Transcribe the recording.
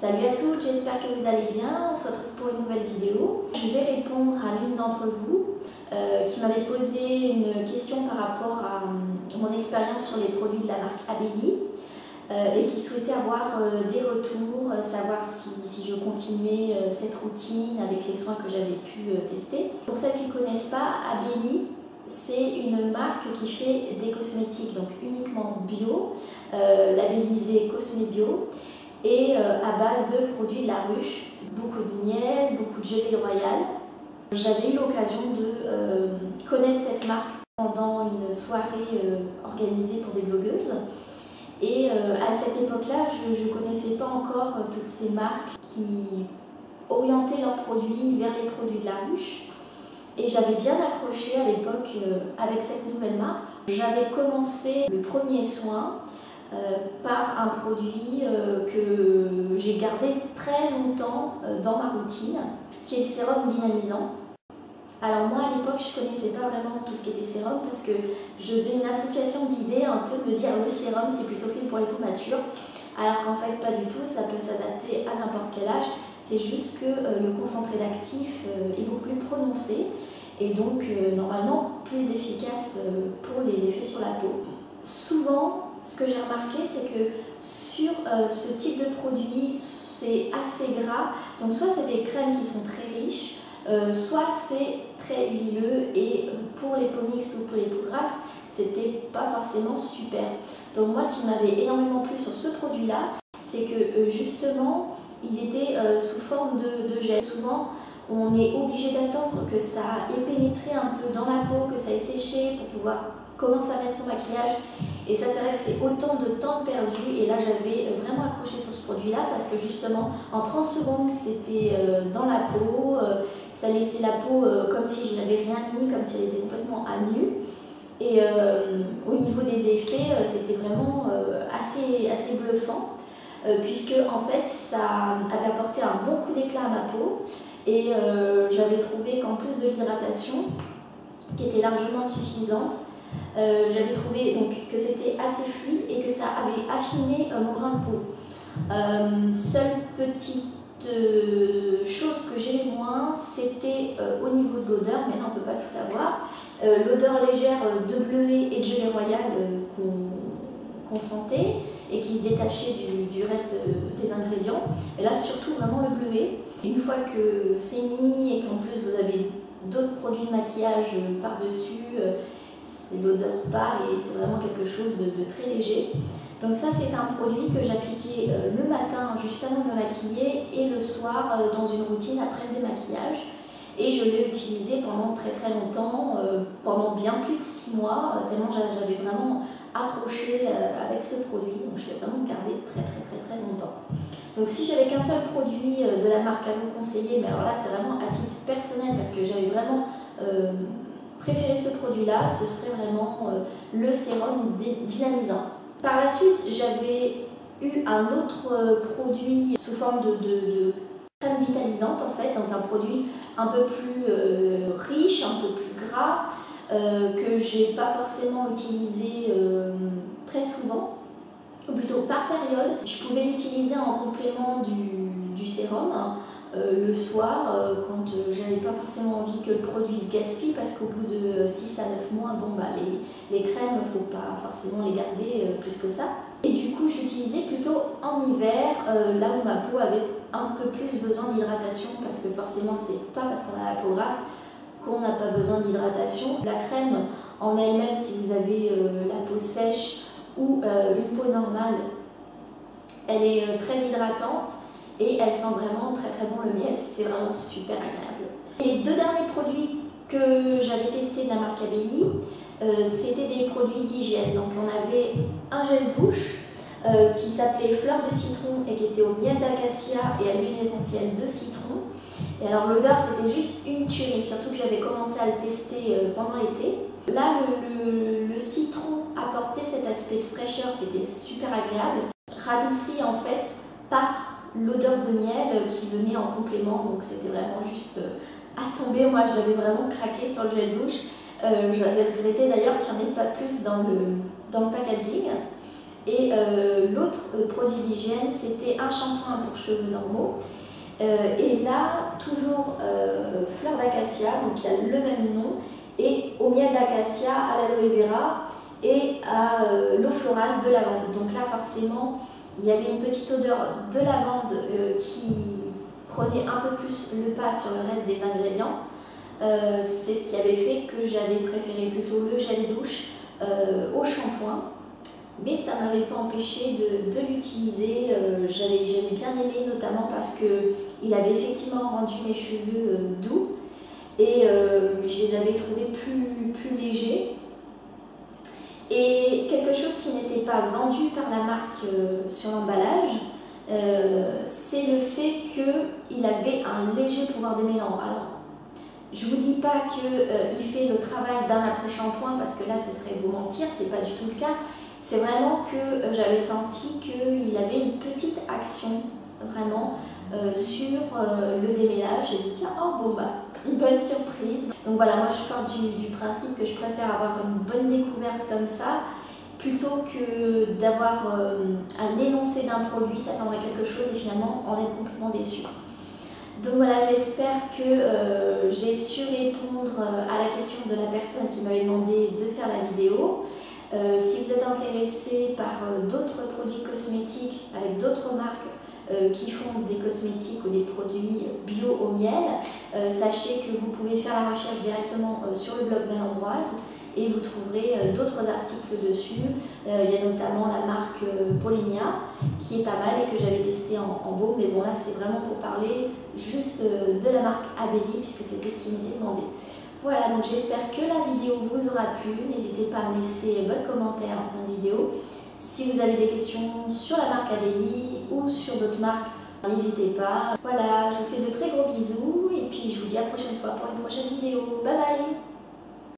Salut à toutes, j'espère que vous allez bien. On se retrouve pour une nouvelle vidéo. Je vais répondre à l'une d'entre vous qui m'avait posé une question par rapport à mon expérience sur les produits de la marque Abelli et qui souhaitait avoir des retours, savoir si je continuais cette routine avec les soins que j'avais pu tester. Pour celles qui ne connaissent pas, Abelli, c'est une marque qui fait des cosmétiques donc uniquement bio, labellisés Cosmé Bio, et à base de produits de la ruche, beaucoup de miel, beaucoup de gelée royale. J'avais eu l'occasion de connaître cette marque pendant une soirée organisée pour des blogueuses. Et à cette époque-là, je ne connaissais pas encore toutes ces marques qui orientaient leurs produits vers les produits de la ruche. Et j'avais bien accroché à l'époque avec cette nouvelle marque. J'avais commencé le premier soin par un produit que j'ai gardé très longtemps dans ma routine, qui est le sérum dynamisant. Alors moi à l'époque je ne connaissais pas vraiment tout ce qui était sérum parce que je faisais une association d'idées un peu de me dire le sérum c'est plutôt fait pour les peaux matures, alors qu'en fait pas du tout, ça peut s'adapter à n'importe quel âge, c'est juste que le concentré d'actif est beaucoup plus prononcé et donc normalement plus efficace pour les effets sur la peau. Souvent, ce que j'ai remarqué, c'est que sur ce type de produit, c'est assez gras. Donc soit c'est des crèmes qui sont très riches, soit c'est très huileux et pour les peaux mixtes ou pour les peaux grasses, c'était pas forcément super. Donc moi, ce qui m'avait énormément plu sur ce produit-là, c'est que justement, il était sous forme de gel. Souvent, on est obligé d'attendre que ça ait pénétré un peu dans la peau, que ça ait séché pour pouvoir commencer à mettre son maquillage. Et ça, c'est vrai que c'est autant de temps perdu. Et là, j'avais vraiment accroché sur ce produit-là parce que justement, en 30 secondes, c'était dans la peau. Ça laissait la peau comme si je n'avais rien mis, comme si elle était complètement à nu. Et au niveau des effets, c'était vraiment assez bluffant. Puisque en fait, ça avait apporté un bon coup d'éclat à ma peau. Et j'avais trouvé qu'en plus de l'hydratation, qui était largement suffisante, j'avais trouvé donc, que c'était assez fluide et que ça avait affiné mon grain de peau. Seule petite chose que j'aimais moins, c'était au niveau de l'odeur, mais là on ne peut pas tout avoir. L'odeur légère de bleuet et de gelée royale qu'on sentait et qui se détachait du reste des ingrédients. Et là surtout vraiment le bleuet. Une fois que c'est mis et qu'en plus vous avez d'autres produits de maquillage par-dessus, l'odeur part et c'est vraiment quelque chose de très léger. Donc ça c'est un produit que j'appliquais le matin juste avant de me maquiller et le soir dans une routine après le démaquillage. Et je l'ai utilisé pendant très longtemps, pendant bien plus de 6 mois, tellement j'avais vraiment accroché avec ce produit. Donc je l'ai vraiment gardé très longtemps. Donc si j'avais qu'un seul produit de la marque à vous conseiller, mais alors là c'est vraiment à titre personnel parce que j'avais vraiment préféré ce produit-là, ce serait vraiment le sérum dynamisant. Par la suite, j'avais eu un autre produit sous forme de crème vitalisante en fait, donc un produit un peu plus riche, un peu plus gras, que j'ai pas forcément utilisé très souvent, ou plutôt par période. Je pouvais l'utiliser en complément du sérum. Le soir, quand j'avais pas forcément envie que le produit se gaspille, parce qu'au bout de 6 à 9 mois, bon, bah, les crèmes, il ne faut pas forcément les garder plus que ça. Et du coup, je l'utilisais plutôt en hiver, là où ma peau avait un peu plus besoin d'hydratation, parce que forcément, c'est pas parce qu'on a la peau grasse qu'on n'a pas besoin d'hydratation. La crème en elle-même, si vous avez la peau sèche ou une peau normale, elle est très hydratante. Et elle sent vraiment très bon le miel, c'est vraiment super agréable. Les 2 derniers produits que j'avais testés de la marque Abelli, c'était des produits d'hygiène. Donc on avait un gel douche qui s'appelait Fleur de citron et qui était au miel d'acacia et à l'huile essentielle de citron. Et alors l'odeur c'était juste une tuerie, surtout que j'avais commencé à le tester pendant l'été. Là le citron apportait cet aspect de fraîcheur qui était super agréable, radouci en fait par l'odeur de miel qui venait en complément, donc c'était vraiment juste à tomber. Moi j'avais vraiment craqué sur le gel douche. J'avais regretté d'ailleurs qu'il n'y en ait pas plus dans le packaging. Et l'autre produit d'hygiène, c'était un shampoing pour cheveux normaux. Et là, toujours fleur d'acacia, donc il y a le même nom, et au miel d'acacia, à l'aloe vera et à l'eau florale de lavande. Donc là, forcément, il y avait une petite odeur de lavande qui prenait un peu plus le pas sur le reste des ingrédients. C'est ce qui avait fait que j'avais préféré plutôt le gel douche au shampoing. Mais ça ne m'avait pas empêché de l'utiliser. J'avais bien aimé, notamment parce qu'il avait effectivement rendu mes cheveux doux et je les avais trouvés plus légers. Et quelque chose qui n'était pas vendu par la marque sur l'emballage, c'est le fait qu'il avait un léger pouvoir démêlant. Alors, je ne vous dis pas qu'il fait le travail d'un après-shampoing parce que là ce serait vous mentir, c'est pas du tout le cas. C'est vraiment que j'avais senti qu'il avait une petite action vraiment sur le démêlage. J'ai dit tiens, oh bon bah, une bonne surprise. Donc voilà, moi je pars du principe que je préfère avoir une bonne découverte comme ça plutôt que d'avoir à l'énoncé d'un produit, s'attendre à quelque chose et finalement en être complètement déçu. Donc voilà, j'espère que j'ai su répondre à la question de la personne qui m'avait demandé de faire la vidéo. Si vous êtes intéressé par d'autres produits cosmétiques avec d'autres marques qui font des cosmétiques ou des produits bio au miel, sachez que vous pouvez faire la recherche directement sur le blog Belle Ambroise et vous trouverez d'autres articles dessus. Il y a notamment la marque Polenia qui est pas mal et que j'avais testé en baume, mais bon là c'était vraiment pour parler juste de la marque Abelli puisque c'était ce qui m'était demandé. Voilà, donc j'espère que la vidéo vous aura plu. N'hésitez pas à me laisser votre commentaire en fin de vidéo. Si vous avez des questions sur la marque Abelli ou sur d'autres marques, n'hésitez pas. Voilà, je vous fais de très gros bisous et puis je vous dis à la prochaine fois pour une prochaine